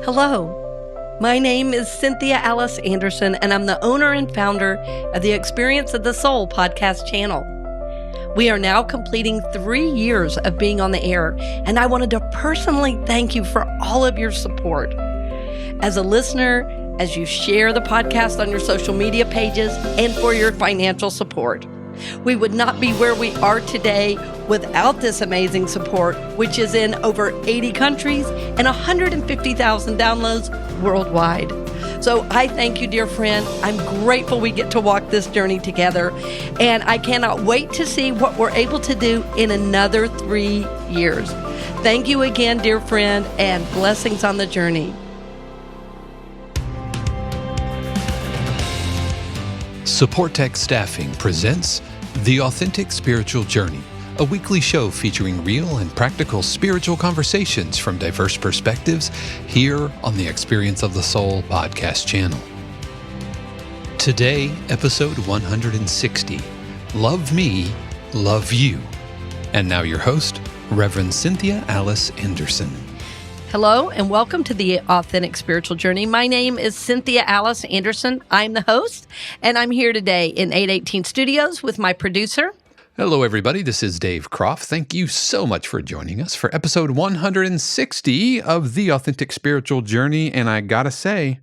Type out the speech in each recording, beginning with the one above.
Hello, my name is CynthiaAliceanderson, and I'm the owner and founder of the Experience of the Soul podcast channel. We are now completing 3 years of being on the air, and I wanted to personally thank you for all of your support. As a listener, as you share the podcast on your social media pages, and for your financial support. We would not be where we are today without this amazing support, which is in over 80 countries and 150,000 downloads worldwide. So I thank you, dear friend. I'm grateful we get to walk this journey together, and I cannot wait to see what we're able to do in another 3 years. Thank you again, dear friend, and blessings on the journey. Supportek Staffing presents The Authentic Spiritual Journey, a weekly show featuring real and practical spiritual conversations from diverse perspectives here on the Experience of the Soul podcast channel. Today, episode 160, Love Me, Love You. And now your host, Reverend Cynthiaaliceanderson. Hello, and welcome to the Authentic Spiritual Journey. My name is CynthiaAliceanderson. I'm the host, and I'm here today in 818 Studios with my producer. Hello, everybody. This is Dave Croft. Thank you so much for joining us for episode 160 of the Authentic Spiritual Journey. And I gotta say,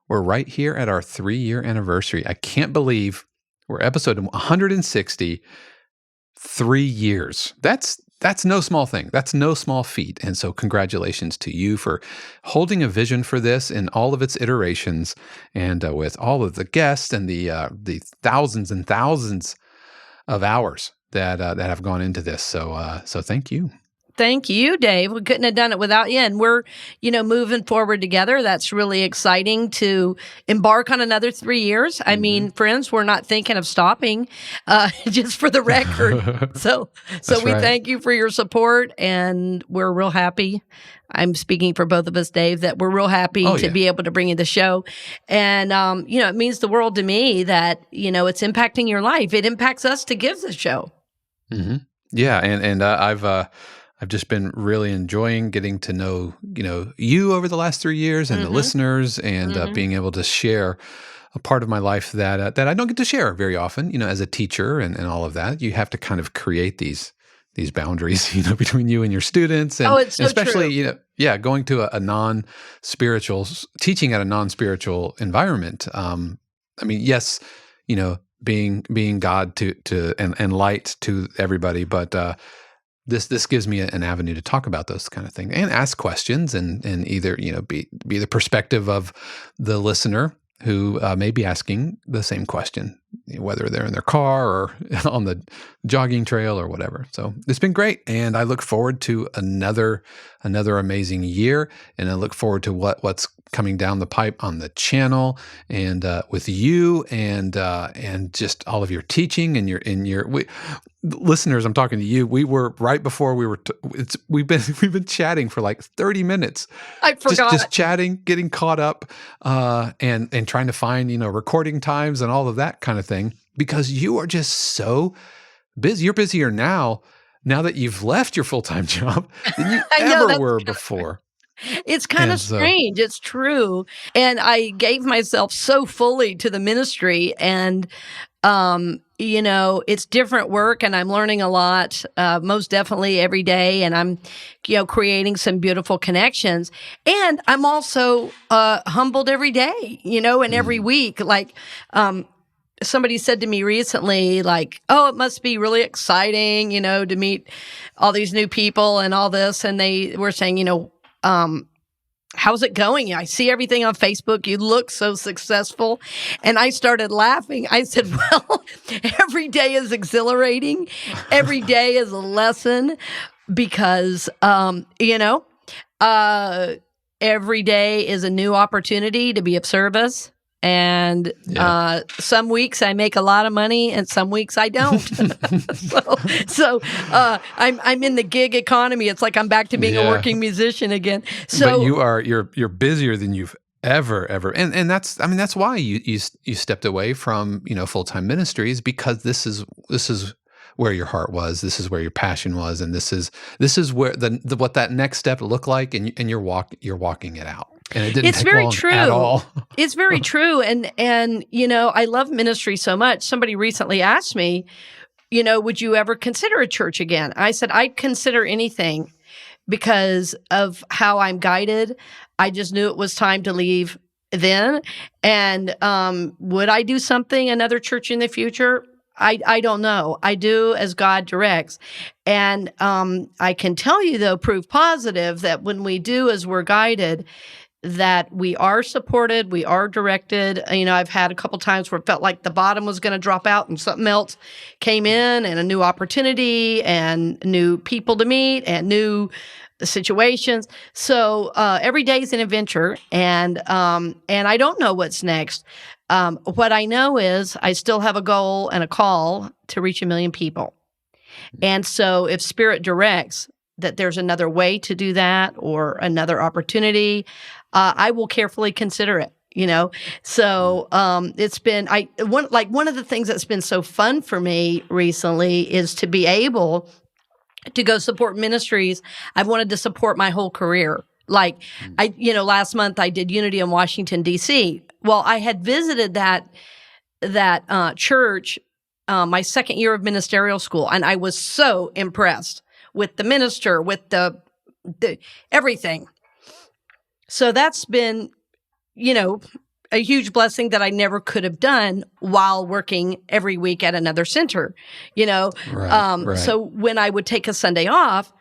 we're right here at our 3-year anniversary. I can't believe we're episode 160, 3 years. That's no small thing. That's no small feat. And so congratulations to you for holding a vision for this in all of its iterations, and with all of the guests and the thousands and thousands of hours that have gone into this. So thank you. Thank you, Dave. We couldn't have done it without you. And we're, moving forward together. That's really exciting to embark on another 3 years. I mean, friends, we're not thinking of stopping, just for the record. So we thank you for your support, and we're real happy. I'm speaking for both of us, Dave, that we're real happy to be able to bring you the show. And, it means the world to me that, it's impacting your life. It impacts us to give the show. Mm-hmm. Yeah. And I've just been really enjoying getting to know, you over the last 3 years, and the listeners, and being able to share a part of my life that I don't get to share very often, as a teacher and all of that. You have to kind of create these boundaries, between you and your students. And, it's so especially, true. Going to a non-spiritual, teaching at a non-spiritual environment. Yes, being God to and light to everybody, but This gives me an avenue to talk about those kind of things and ask questions, and either be the perspective of the listener who may be asking the same question, whether they're in their car or on the jogging trail or whatever. So it's been great, and I look forward to another amazing year, and I look forward to what's coming down the pipe on the channel, and with you, and just all of your teaching and your listeners. I'm talking to you. We were right before we were. We've been chatting for like 30 minutes. I forgot. Just chatting, getting caught up, and trying to find recording times and all of that kind of thing, because you are just so busy. You're busier now that you've left your full-time job than you ever were before. It's kind of strange. It's true. And I gave myself so fully to the ministry, and, it's different work, and I'm learning a lot, most definitely every day. And I'm, creating some beautiful connections. And I'm also humbled every day, and every week. Like, somebody said to me recently, like, oh, it must be really exciting, to meet all these new people and all this. And they were saying, how's it going? I see everything on Facebook. You look so successful. And I started laughing. I said, well, every day is exhilarating. Every day is a lesson, because, every day is a new opportunity to be of service. And some weeks I make a lot of money, and some weeks I don't. so I'm in the gig economy. It's like I'm back to being a working musician again. So, but you're busier than you've ever, and that's why you stepped away from full-time ministries, because this is where your heart was, this is where your passion was, and this is where what that next step looked like, and you're walking it out. And it didn't It's take very long true. at all. It's very true. And, you know, I love ministry so much. Somebody recently asked me, you know, would you ever consider a church again? I said, I'd consider anything because of how I'm guided. I just knew it was time to leave then. And would I do something, another church in the future? I don't know. I do as God directs. And I can tell you, though, proof positive that when we do as we're guided, that we are supported, we are directed. You know, I've had a couple times where it felt like the bottom was going to drop out and something else came in and a new opportunity and new people to meet and new situations. So every day is an adventure, and I don't know what's next. What I know is I still have a goal and a call to reach 1 million people. And so if Spirit directs that there's another way to do that or another opportunity, I will carefully consider it, you know? So it's been, one of the things that's been so fun for me recently is to be able to go support ministries I've wanted to support my whole career. Like last month I did Unity in Washington, D.C. Well, I had visited that church my second year of ministerial school, and I was so impressed with the minister, with the everything. So that's been, you know, a huge blessing that I never could have done while working every week at another center, you know. Right. So when I would take a Sunday off,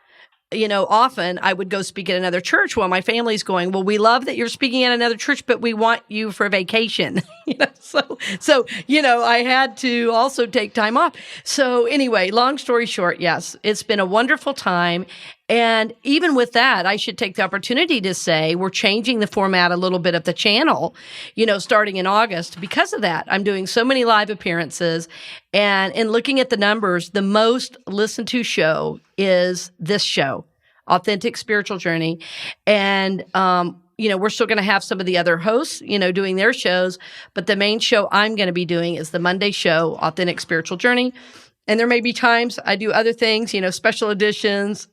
you know, often I would go speak at another church while my family's going, well, we love that you're speaking at another church, but we want you for vacation. You know, so, you know, I had to also take time off. So anyway, long story short, yes, it's been a wonderful time. And even with that, I should take the opportunity to say we're changing the format a little bit of the channel, you know, starting in August. Because of that, I'm doing so many live appearances. And in looking at the numbers, the most listened to show is this show, Authentic Spiritual Journey. And, you know, we're still going to have some of the other hosts, you know, doing their shows. But the main show I'm going to be doing is the Monday show, Authentic Spiritual Journey. And there may be times I do other things, you know, special editions.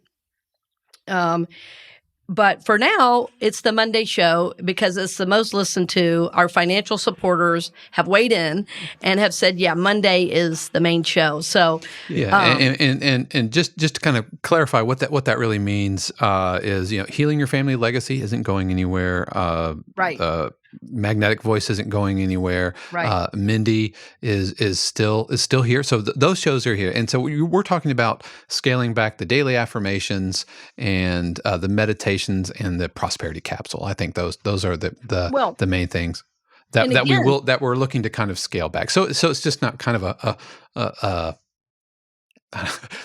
But for now, it's the Monday show because it's the most listened to. Our financial supporters have weighed in and have said, yeah, Monday is the main show. So yeah, and just to kind of clarify what that really means is, you know, healing your family legacy isn't going anywhere. Right. Magnetic Voice isn't going anywhere. Right. Mindy is still here. So those shows are here. And so we're talking about scaling back the daily affirmations and the meditations and the prosperity capsule. I think those are the main things that we're looking to kind of scale back. So it's just not kind of a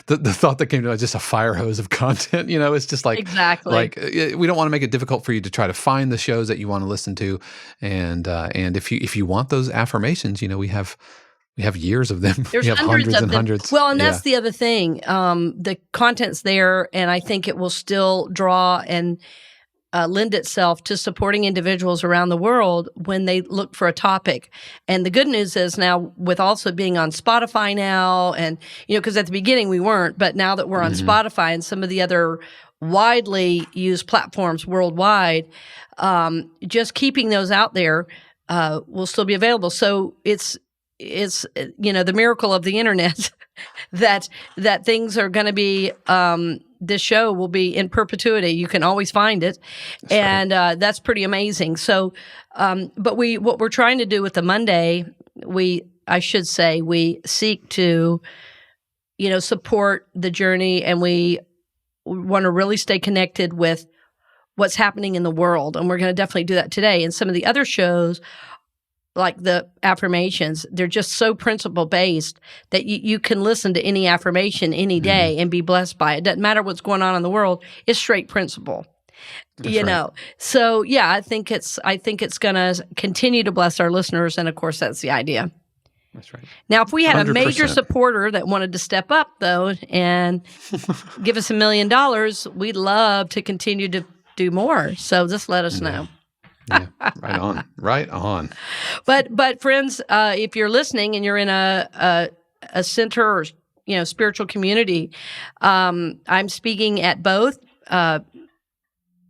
the thought that came to me, just a fire hose of content, you know. It's just like, exactly, like we don't want to make it difficult for you to try to find the shows that you want to listen to, and if you want those affirmations, you know, we have years of them. There's we have hundreds and hundreds. Well, and that's the other thing. The content's there, and I think it will still draw and lend itself to supporting individuals around the world when they look for a topic. And the good news is now, with also being on Spotify now, and, you know, because at the beginning we weren't, but now that we're on Spotify and some of the other widely used platforms worldwide, just keeping those out there will still be available. So it's you know, the miracle of the internet that things are going to be this show will be in perpetuity. You can always find it. That's and right. That's pretty amazing. So, but what we're trying to do with the Monday, we seek to, you know, support the journey, and we want to really stay connected with what's happening in the world. And we're going to definitely do that today. And some of the other shows, like the affirmations, they're just so principle-based that you can listen to any affirmation any day and be blessed by it. It doesn't matter what's going on in the world. It's straight principle, you know. So, yeah, I think it's going to continue to bless our listeners, and, of course, that's the idea. That's right. Now, if we had 100%. A major supporter that wanted to step up, though, and give us $1 million, we'd love to continue to do more. So just let us know. Yeah, right on. But friends, if you're listening and you're in a center or, you know, spiritual community, I'm speaking at both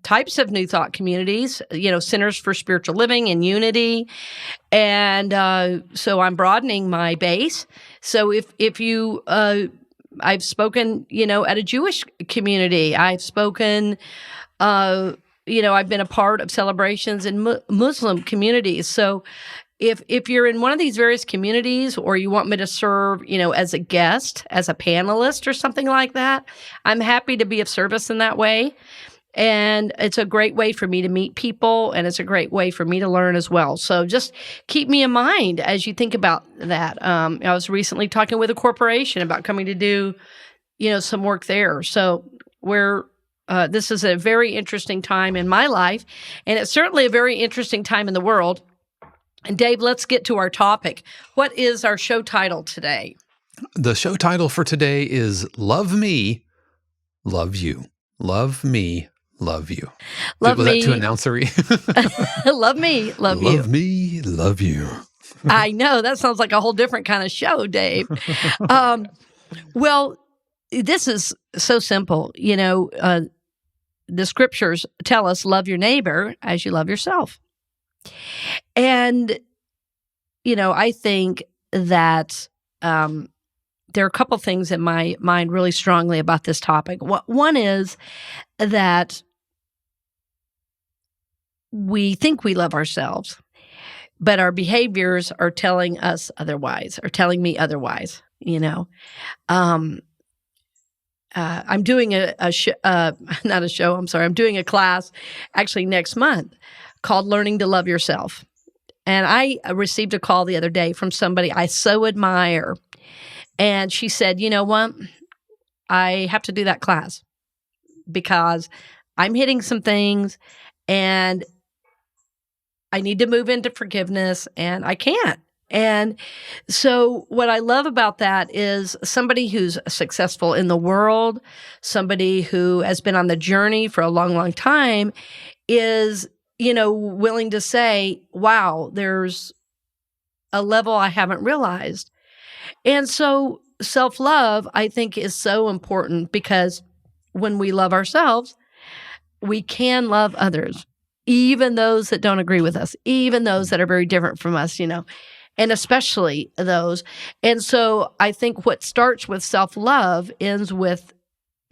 types of New Thought communities, Centers for Spiritual Living and Unity. And so I'm broadening my base. So if you, I've spoken, at a Jewish community. I've spoken, I've been a part of celebrations in Muslim communities. So if you're in one of these various communities, or you want me to serve, as a guest, as a panelist or something like that, I'm happy to be of service in that way. And it's a great way for me to meet people, and it's a great way for me to learn as well. So just keep me in mind as you think about that. I was recently talking with a corporation about coming to do, some work there. So this is a very interesting time in my life, and it's certainly a very interesting time in the world. And Dave, let's get to our topic. What is our show title today? The show title for today is Love Me, Love You. Love Me, Love You. Was that too announcery? Love me, love you. Love me, love you. I know. That sounds like a whole different kind of show, Dave. Well, this is so simple. The scriptures tell us, love your neighbor as you love yourself. And, I think that there are a couple things in my mind really strongly about this topic. One is that we think we love ourselves, but our behaviors are telling us otherwise, or telling me otherwise. I'm doing I'm doing a class actually next month called Learning to Love Yourself. And I received a call the other day from somebody I so admire. And she said, you know what? I have to do that class because I'm hitting some things and I need to move into forgiveness, and I can't. And so what I love about that is somebody who's successful in the world, somebody who has been on the journey for a long, long time is, willing to say, wow, there's a level I haven't realized. And so self-love, I think, is so important because when we love ourselves, we can love others, even those that don't agree with us, even those that are very different from us, and especially those. And so I think what starts with self-love ends with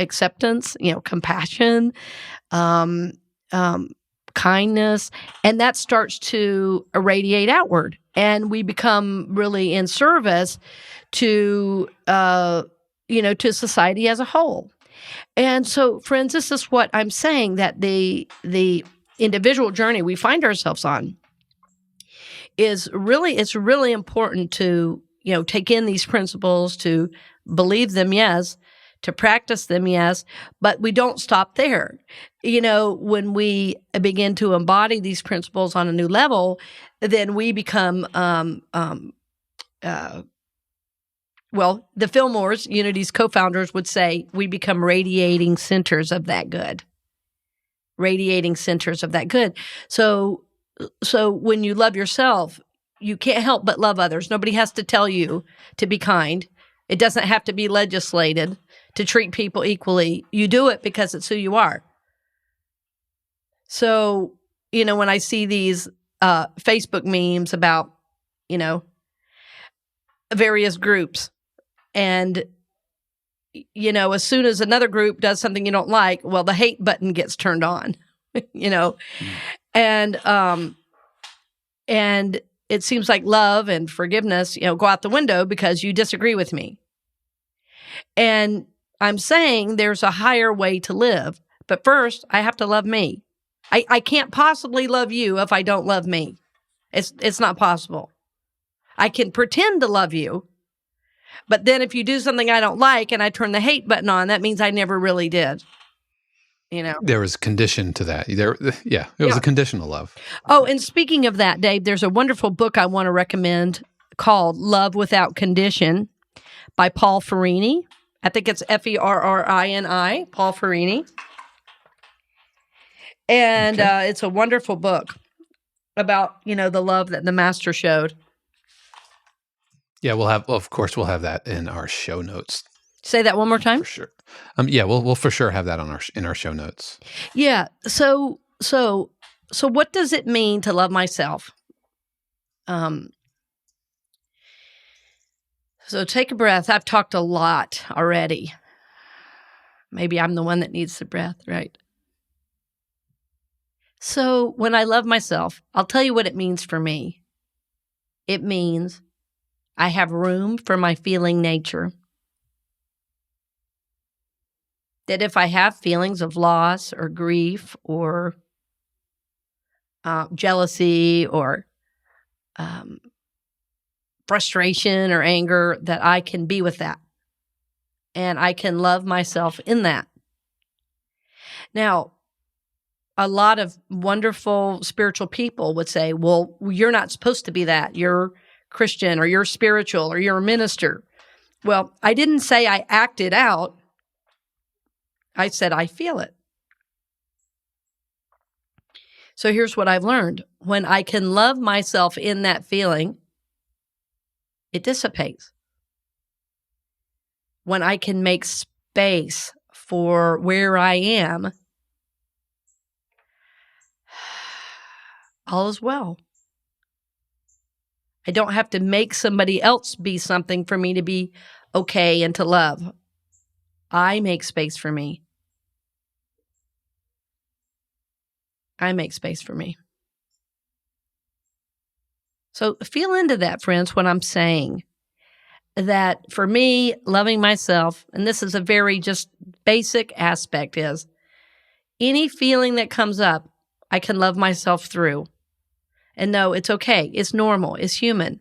acceptance, compassion, kindness, and that starts to irradiate outward. And we become really in service to, to society as a whole. And so, friends, this is what I'm saying, that the individual journey we find ourselves on it's really important to, take in these principles, to believe them, yes, to practice them, yes, but we don't stop there. When we begin to embody these principles on a new level, then we become, the Fillmores, Unity's co-founders, would say we become radiating centers of that good. Radiating centers of that good. So when you love yourself, you can't help but love others. Nobody has to tell you to be kind. It doesn't have to be legislated to treat people equally. You do it because it's who you are. So, when I see these Facebook memes about, various groups, and, as soon as another group does something you don't like, well, the hate button gets turned on, and it seems like love and forgiveness, go out the window because you disagree with me. And I'm saying there's a higher way to live, but first I have to love me. I can't possibly love you if I don't love me. It's not possible. I can pretend to love you, but then if you do something I don't like and I turn the hate button on, that means I never really did. There was condition to that. It was a conditional love. Oh, and speaking of that, Dave, there's a wonderful book I want to recommend called Love Without Condition by Paul Ferrini. I think it's Ferrini, Paul Ferrini. And it's a wonderful book about, the love that the master showed. Yeah, we'll have that in our show notes. Say that one more time. For sure. Yeah, we'll for sure have that in our show notes. Yeah. So what does it mean to love myself? So take a breath. I've talked a lot already. Maybe I'm the one that needs the breath, right? So when I love myself, I'll tell you what it means for me. It means I have room for my feeling nature. That if I have feelings of loss or grief or jealousy or frustration or anger, that I can be with that. And I can love myself in that. Now, a lot of wonderful spiritual people would say, well, you're not supposed to be that. You're Christian or you're spiritual or you're a minister. Well, I didn't say I acted out. I said I feel it. So here's what I've learned. When I can love myself in that feeling, it dissipates. When I can make space for where I am, all is well. I don't have to make somebody else be something for me to be okay and to love. I make space for me. I make space for me. So feel into that, friends, what I'm saying. That for me, loving myself, and this is a very just basic aspect, is any feeling that comes up, I can love myself through. And no, it's okay. It's normal. It's human.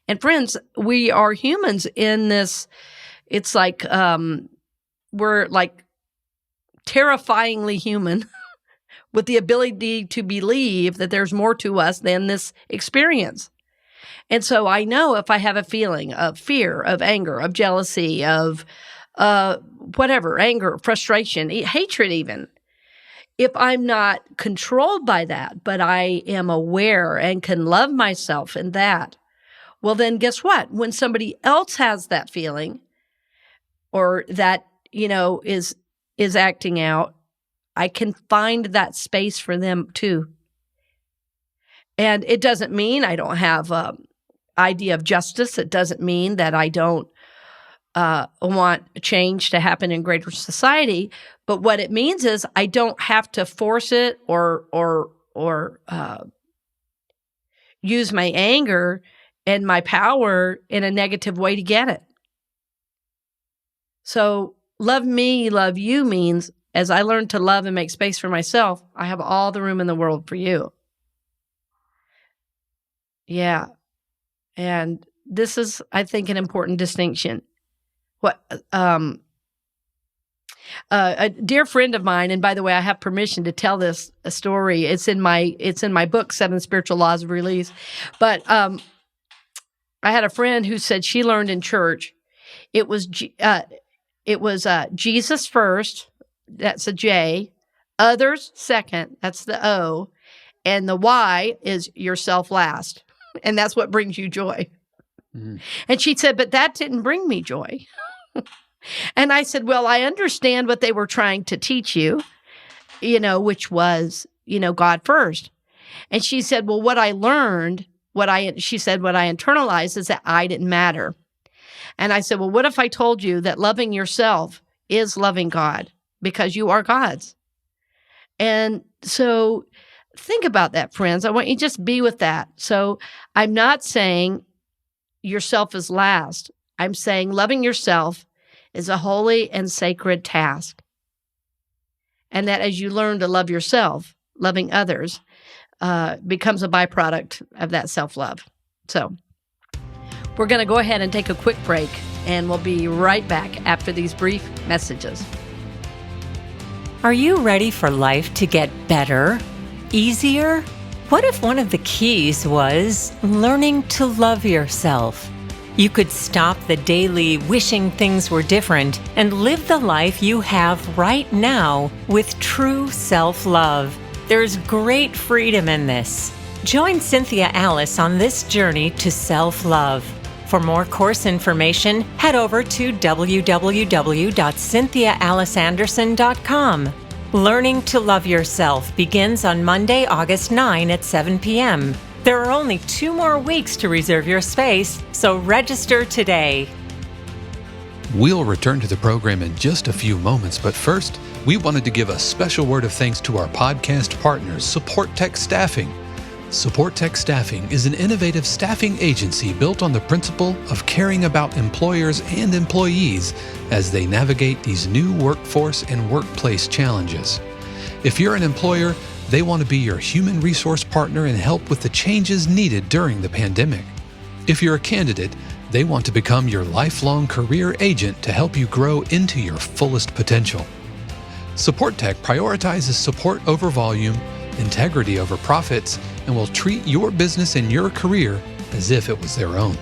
And friends, we are humans in this. It's like we're like terrifyingly human with the ability to believe that there's more to us than this experience. And so I know if I have a feeling of fear, of anger, of jealousy, of whatever, anger, frustration, hatred even, if I'm not controlled by that, but I am aware and can love myself in that, well, then guess what? When somebody else has that feeling or that, is acting out, I can find that space for them too. And it doesn't mean I don't have an idea of justice. It doesn't mean that I don't want change to happen in greater society. But what it means is I don't have to force it or use my anger and my power in a negative way to get it. So love me, love you means as I learn to love and make space for myself, I have all the room in the world for you. Yeah. And this is, I think, an important distinction. A dear friend of mine, and by the way, I have permission to tell this story. It's in my book, 7 Spiritual Laws of Release. But I had a friend who said she learned in church. It was Jesus first. That's a J. Others second. That's the O. And the Y is yourself last. And that's what brings you joy. Mm-hmm. And she said, but that didn't bring me joy. And I said, well, I understand what they were trying to teach you, which was, God first. And she said, well, what I learned, what I internalized is that I didn't matter. And I said, well, what if I told you that loving yourself is loving God because you are God's? And so think about that, friends. I want you to just be with that. So I'm not saying yourself is last. I'm saying loving yourself is a holy and sacred task. And that as you learn to love yourself, loving others becomes a byproduct of that self-love. So we're going to go ahead and take a quick break, and we'll be right back after these brief messages. Are you ready for life to get better, easier? What if one of the keys was learning to love yourself? You could stop the daily wishing things were different and live the life you have right now with true self-love. There's great freedom in this. Join Cynthia Alice on this journey to self-love. For more course information, head over to www.cynthiaaliceanderson.com. Learning to Love Yourself begins on Monday, August 9 at 7 p.m. There are only 2 more weeks to reserve your space, so register today. We'll return to the program in just a few moments, but first, we wanted to give a special word of thanks to our podcast partners, Supportek Staffing. Supportek Staffing is an innovative staffing agency built on the principle of caring about employers and employees as they navigate these new workforce and workplace challenges. If you're an employer, they want to be your human resource partner and help with the changes needed during the pandemic. If you're a candidate, they want to become your lifelong career agent to help you grow into your fullest potential. Supportek prioritizes support over volume, integrity over profits, and will treat your business and your career as if it was their own.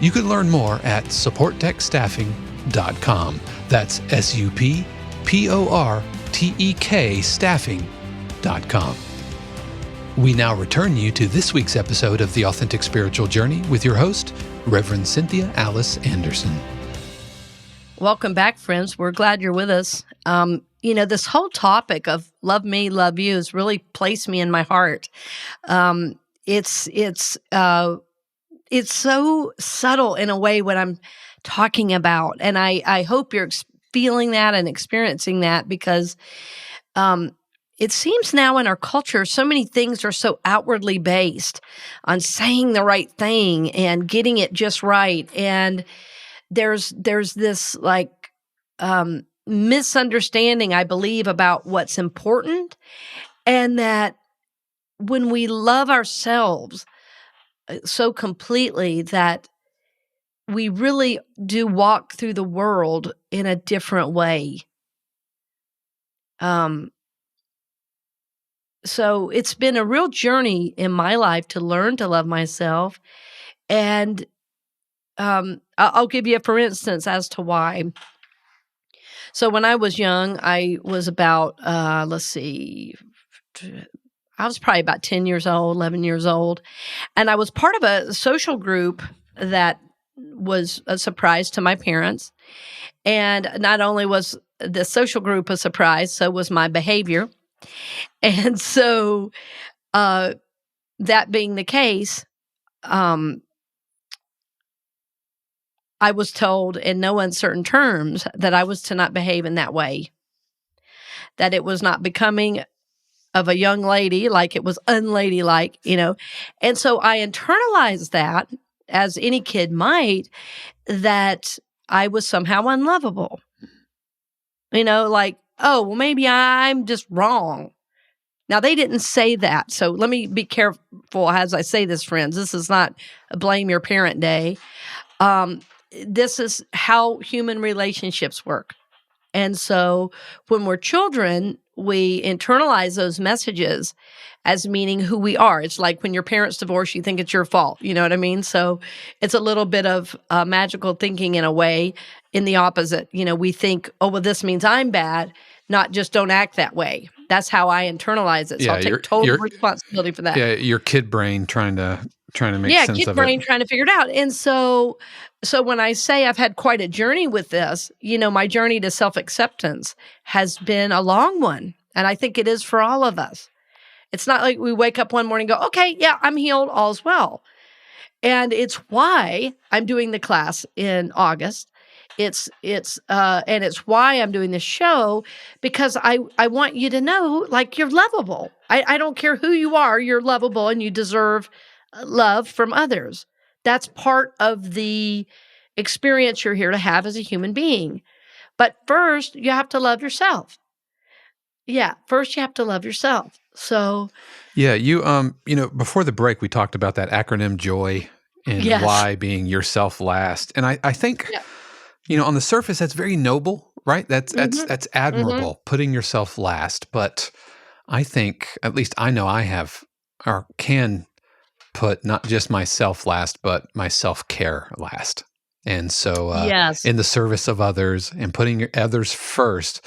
You can learn more at supportekstaffing.com. That's SUPPORTEK staffing.com. We now return you to this week's episode of The Authentic Spiritual Journey with your host, Reverend Cynthia Alice Anderson. Welcome back, friends. We're glad you're with us. This whole topic of love me, love you has really placed me in my heart. It's so subtle in a way what I'm talking about. And I hope you're feeling that and experiencing that because it seems now in our culture, so many things are so outwardly based on saying the right thing and getting it just right. And there's this misunderstanding, I believe, about what's important, and that when we love ourselves so completely that we really do walk through the world in a different way. So it's been a real journey in my life to learn to love myself. And I'll give you a for instance as to why. So when I was young, I was about, I was probably about 10 years old, 11 years old. And I was part of a social group that was a surprise to my parents. And not only was the social group a surprise, so was my behavior. And so that being the case, I was told in no uncertain terms that I was to not behave in that way, that it was not becoming of a young lady, like it was unladylike, And so I internalized that, as any kid might, that I was somehow unlovable. Oh, well, maybe I'm just wrong. Now, they didn't say that. So let me be careful as I say this, friends. This is not a blame your parent day. This is how human relationships work. And so when we're children, we internalize those messages as meaning who we are. It's like when your parents divorce, you think it's your fault. You know what I mean? So it's a little bit of magical thinking in a way in the opposite. We think, oh, well, this means I'm bad, not just don't act that way. That's how I internalize it. So I'll take total responsibility for that. Yeah, your kid brain trying to make sense of it. Yeah, kid brain trying to figure it out. And so when I say I've had quite a journey with this, my journey to self-acceptance has been a long one. And I think it is for all of us. It's not like we wake up one morning and go, okay, yeah, I'm healed, all's well. And it's why I'm doing the class in August. It's why I'm doing this show, because I want you to know, you're lovable. I don't care who you are, you're lovable and you deserve love from others. That's part of the experience you're here to have as a human being. But first, you have to love yourself. Yeah, first you have to love yourself. So yeah, you before the break we talked about that acronym JOY and why being yourself last. And I think on the surface that's very noble, right? That's admirable, putting yourself last. But I think, at least I know I have or can put not just myself last, but my self-care last. And so in the service of others and putting others first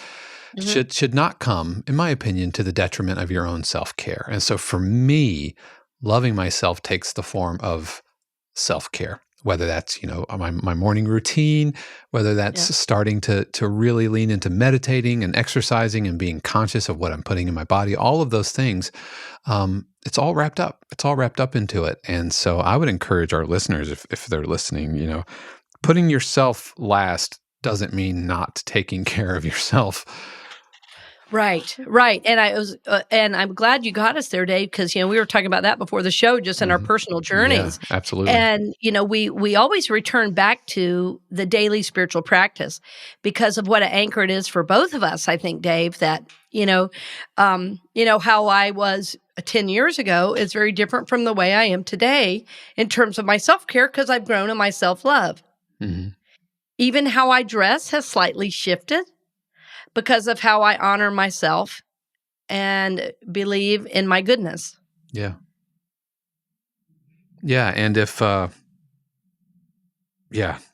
should not come, in my opinion, to the detriment of your own self-care. And so for me, loving myself takes the form of self-care. whether that's, my morning routine, whether that's starting to really lean into meditating and exercising and being conscious of what I'm putting in my body, all of those things, it's all wrapped up. It's all wrapped up into it. And so I would encourage our listeners, if they're listening, putting yourself last doesn't mean not taking care of yourself. Right. And I'm glad you got us there, Dave, because we were talking about that before the show, just in our personal journeys. Yeah, absolutely. And we always return back to the daily spiritual practice because of what an anchor it is for both of us. I think, Dave, that how I was 10 years ago is very different from the way I am today in terms of my self-care because I've grown in my self-love. Mm-hmm. Even how I dress has slightly shifted because of how I honor myself and believe in my goodness. Yeah. Yeah. And if,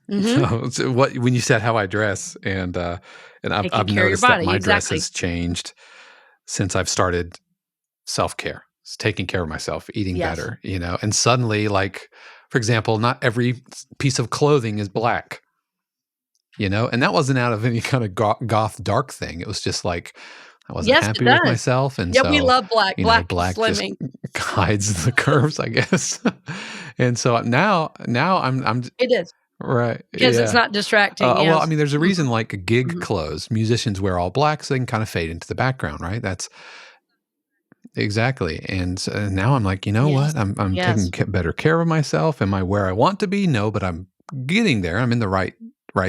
Mm-hmm. so when you said how I dress and I've noticed that my dress has changed since I've started self-care, taking care of myself, eating better, and suddenly, like, for example, not every piece of clothing is black. And that wasn't out of any kind of goth dark thing. It was just like I wasn't happy with myself, and so we love black. Black slimming just hides the curves, I guess. And so now I'm. It is right because it's not distracting. Well, I mean, there's a reason like gig clothes, musicians wear all black, so they can kind of fade into the background, right? That's exactly. And so now I'm like, what? I'm taking better care of myself. Am I where I want to be? No, but I'm getting there. I'm in the right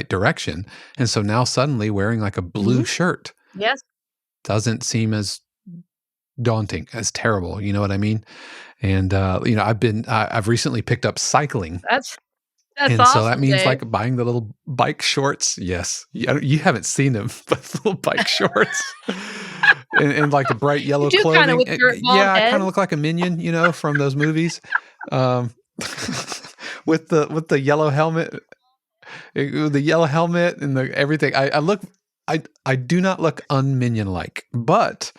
direction. And so now suddenly wearing like a blue shirt doesn't seem as daunting, as terrible. You know what I mean? And, I've recently picked up cycling. That's and awesome, so that means Dave. like buying the little bike shorts. Yes. You haven't seen them, but the little bike shorts and like the bright yellow clothing. Kind of with your I kind of look like a minion, from those movies. With the yellow helmet. The yellow helmet and everything. I do not look un-minion like, but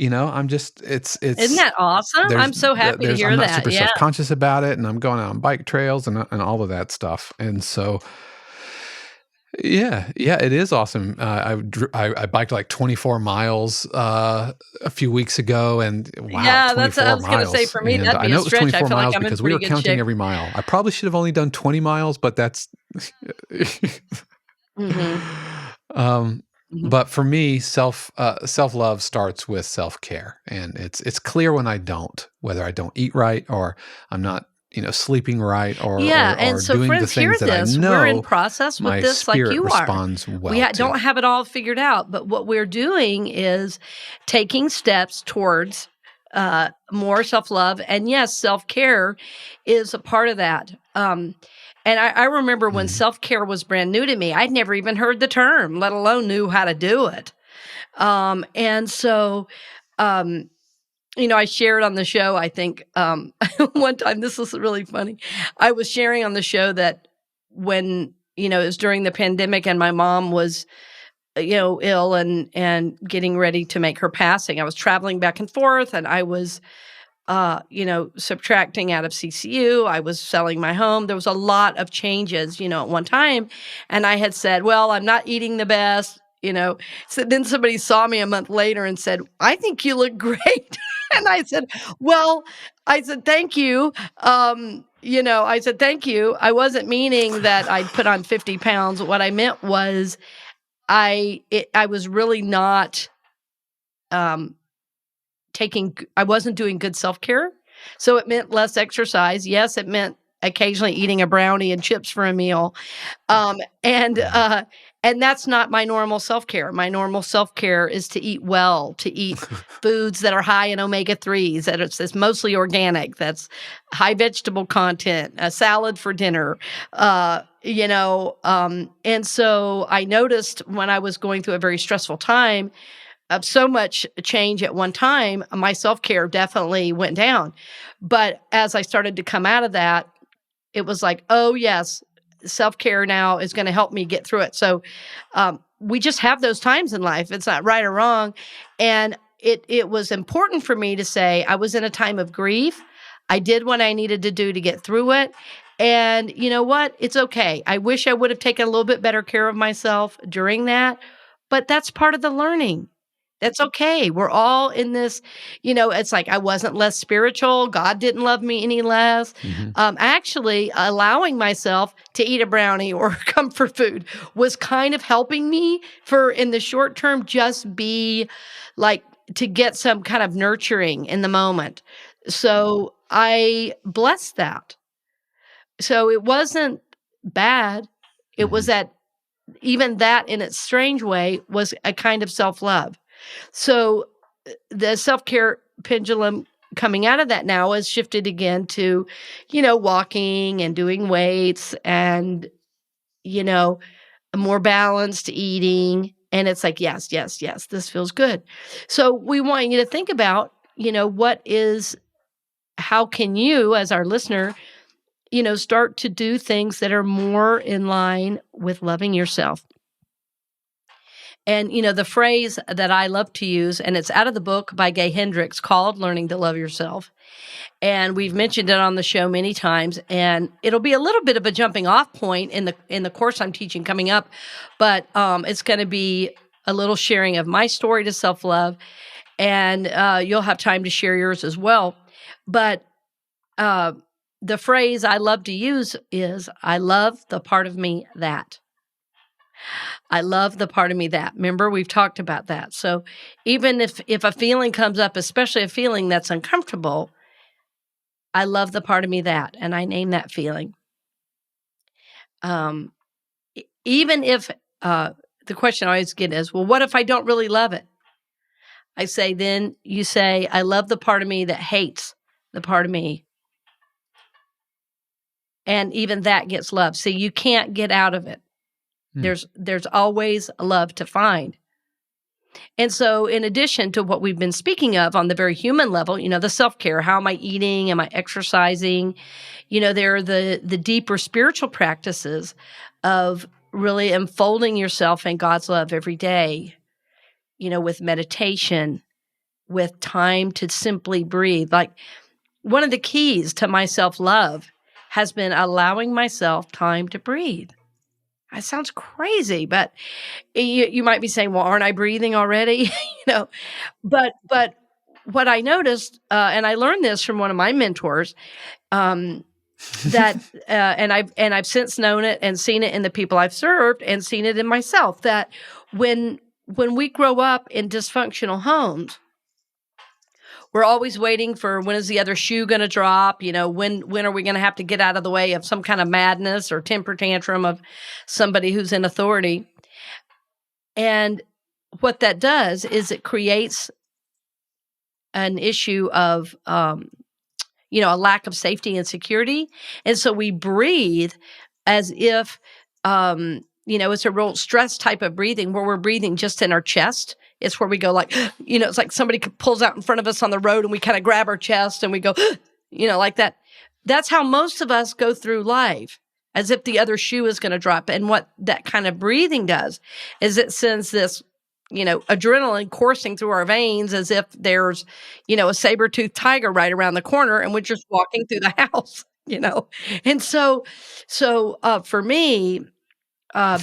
I'm just it's. Isn't that awesome? I'm so happy to hear that. I'm not super self-conscious about it, and I'm going out on bike trails and all of that stuff. And so, yeah, it is awesome. I biked like 24 miles a few weeks ago, and wow, yeah, that's what I was going to say. For me, and that'd be a stretch. I feel like I'm because we were counting shape. Every mile. I probably should have only done 20 miles, but that's. But for me, self-love starts with self-care, and it's clear when I don't, whether I don't eat right or I'm not, sleeping right or and so doing friends, the things that I know. We're in process with this, like you responds are. Well we don't have it all figured out, but what we're doing is taking steps towards more self-love, and yes, self-care is a part of that. And I remember when self-care was brand new to me, I'd never even heard the term, let alone knew how to do it. And so, I shared on the show, I think, one time, this was really funny. I was sharing on the show that when, it was during the pandemic and my mom was, ill and getting ready to make her passing, I was traveling back and forth, and I was subtracting out of CCU. I was selling my home. There was a lot of changes, at one time. And I had said, well, I'm not eating the best, So then somebody saw me a month later and said, I think you look great. And I said, thank you. I said, thank you. I wasn't meaning that I'd put on 50 pounds. What I meant was I was really not, I wasn't doing good self-care. So it meant less exercise. Yes, it meant occasionally eating a brownie and chips for a meal. And that's not my normal self-care. My normal self-care is to eat well, to eat foods that are high in omega-3s, that it's mostly organic, that's high vegetable content, a salad for dinner, and so I noticed when I was going through a very stressful time of so much change at one time, my self-care definitely went down. But as I started to come out of that, it was like, oh yes, self-care now is going to help me get through it. So we just have those times in life. It's not right or wrong. And it was important for me to say I was in a time of grief. I did what I needed to do to get through it. And you know what? It's okay. I wish I would have taken a little bit better care of myself during that, but that's part of the learning. That's okay. We're all in this, it's like I wasn't less spiritual. God didn't love me any less. Mhm. Actually, allowing myself to eat a brownie or comfort food was kind of helping me for in the short term, just be like to get some kind of nurturing in the moment. So I blessed that. So it wasn't bad. It was Mhm. that even that in its strange way was a kind of self-love. So the self-care pendulum coming out of that now has shifted again to, walking and doing weights and, you know, more balanced eating. And it's like, yes, yes, yes, this feels good. So we want you to think about, how can you, as our listener, start to do things that are more in line with loving yourself. And, the phrase that I love to use, and it's out of the book by Gay Hendricks called Learning to Love Yourself. And we've mentioned it on the show many times, and it'll be a little bit of a jumping off point in the course I'm teaching coming up, but it's going to be a little sharing of my story to self-love, and you'll have time to share yours as well. But the phrase I love to use is, I love the part of me that. I love the part of me that. Remember, we've talked about that. So even if a feeling comes up, especially a feeling that's uncomfortable, I love the part of me that, and I name that feeling. Um, Even if the question I always get is, well, what if I don't really love it? I say, then you say, I love the part of me that hates the part of me. And even that gets love. See, you can't get out of it. There's always love to find. And so in addition to what we've been speaking of on the very human level, the self-care, how am I eating? Am I exercising? There are the deeper spiritual practices of really unfolding yourself in God's love every day, with meditation, with time to simply breathe. Like one of the keys to my self-love has been allowing myself time to breathe. That sounds crazy, but you might be saying, well, aren't I breathing already? But what I noticed, and I learned this from one of my mentors, that and I've since known it and seen it in the people I've served and seen it in myself, that when we grow up in dysfunctional homes, we're always waiting for, when is the other shoe going to drop? When are we going to have to get out of the way of some kind of madness or temper tantrum of somebody who's in authority? And what that does is it creates an issue of, a lack of safety and security. And so we breathe as if, it's a real stress type of breathing where we're breathing just in our chest. It's where we go like, it's like somebody pulls out in front of us on the road and we kind of grab our chest and we go, like that. That's how most of us go through life, as if the other shoe is going to drop. And what that kind of breathing does is it sends this, adrenaline coursing through our veins as if there's, a saber-toothed tiger right around the corner and we're just walking through the house, And so for me,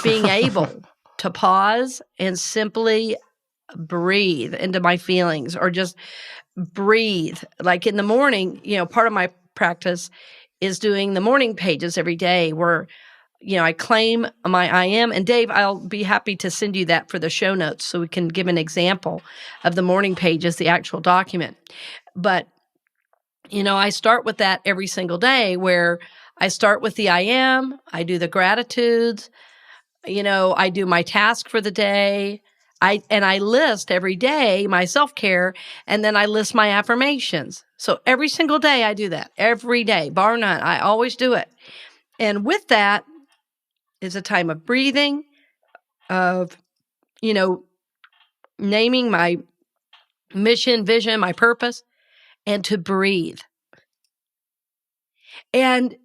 being able to pause and simply breathe into my feelings, or just breathe. Like in the morning, part of my practice is doing the morning pages every day where, I claim my I am. And Dave, I'll be happy to send you that for the show notes so we can give an example of the morning pages, the actual document. But, I start with that every single day, where I start with the I am, I do the gratitudes, I do my task for the day. I list every day my self-care, and then I list my affirmations. So every single day I do that, every day, bar none. I always do it. And with that is a time of breathing, of, naming my mission, vision, my purpose, and to breathe. And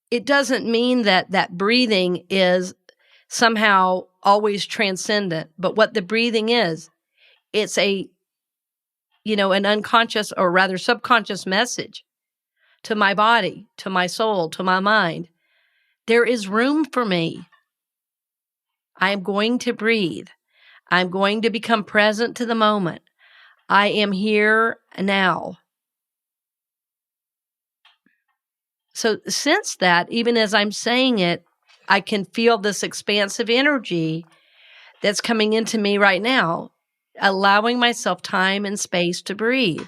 it doesn't mean that breathing is somehow always transcendent, but what the breathing is, it's an unconscious, or rather subconscious message to my body, to my soul, to my mind. There is room for me. I am going to breathe. I'm going to become present to the moment. I am here now. So since that, even as I'm saying it, I can feel this expansive energy that's coming into me right now, allowing myself time and space to breathe.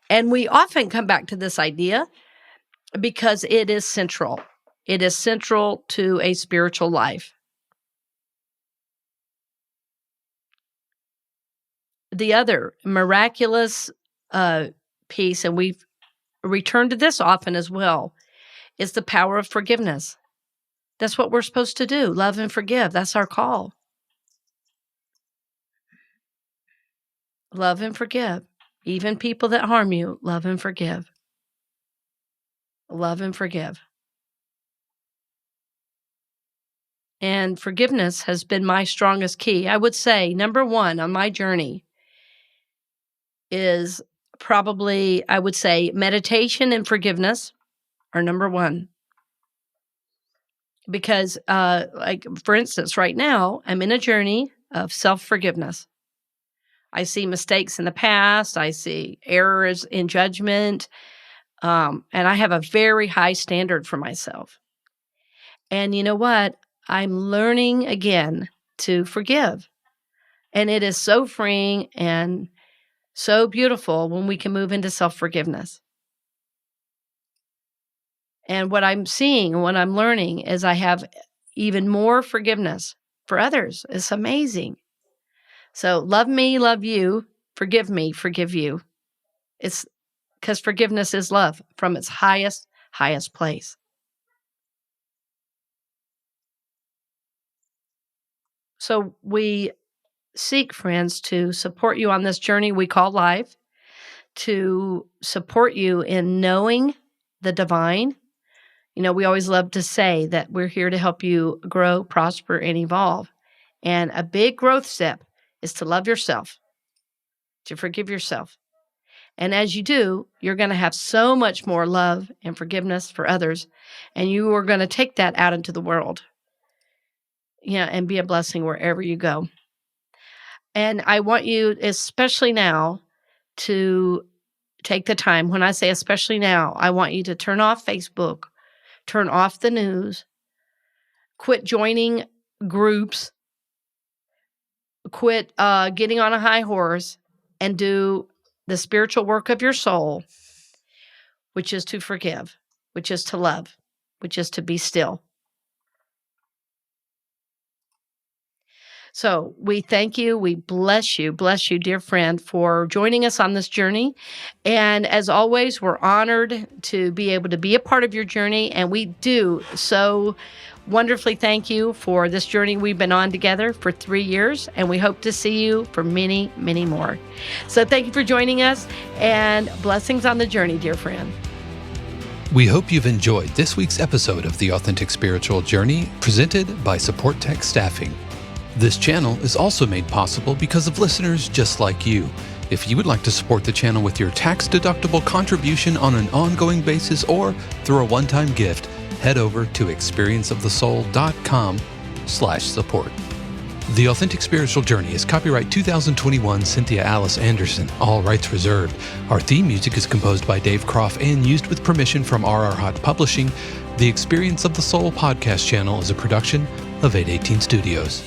And we often come back to this idea because it is central. It is central to a spiritual life. The other miraculous piece, and we've returned to this often as well, is the power of forgiveness. That's what we're supposed to do, love and forgive. That's our call. Love and forgive. Even people that harm you, love and forgive. Love and forgive. And forgiveness has been my strongest key. I would say number one on my journey is probably, I would say, meditation and forgiveness are number one. Because, like, for instance, right now, I'm in a journey of self-forgiveness. I see mistakes in the past. I see errors in judgment. And I have a very high standard for myself. And you know what? I'm learning again to forgive. And it is so freeing and so beautiful when we can move into self-forgiveness. And what I'm seeing and what I'm learning is I have even more forgiveness for others. It's amazing. So love me, love you. Forgive me, forgive you. It's because forgiveness is love from its highest place. So we seek, friends, to support you on this journey we call life, to support you in knowing the divine. You know, we always love to say that we're here to help you grow, prosper, and evolve. And a big growth step is to love yourself, to forgive yourself. And as you do, you're going to have so much more love and forgiveness for others, and you are going to take that out into the world, and be a blessing wherever you go. And I want you, especially now, to take the time. When I say especially now, I want you to turn off Facebook, turn off the news, quit joining groups, quit getting on a high horse, and do the spiritual work of your soul, which is to forgive, which is to love, which is to be still. So we thank you. We bless you, dear friend, for joining us on this journey. And as always, we're honored to be able to be a part of your journey. And we do so wonderfully thank you for this journey we've been on together for 3 years. And we hope to see you for many, many more. So thank you for joining us, and blessings on the journey, dear friend. We hope you've enjoyed this week's episode of the Authentic Spiritual Journey, presented by Supportek Staffing. This channel is also made possible because of listeners just like you. If you would like to support the channel with your tax-deductible contribution on an ongoing basis or through a one-time gift, head over to experienceofthesoul.com/support. The Authentic Spiritual Journey is copyright 2021 Cynthia_Aliceanderson, all rights reserved. Our theme music is composed by Dave Croft and used with permission from RR Hot Publishing. The Experience of the Soul podcast channel is a production of 818 Studios.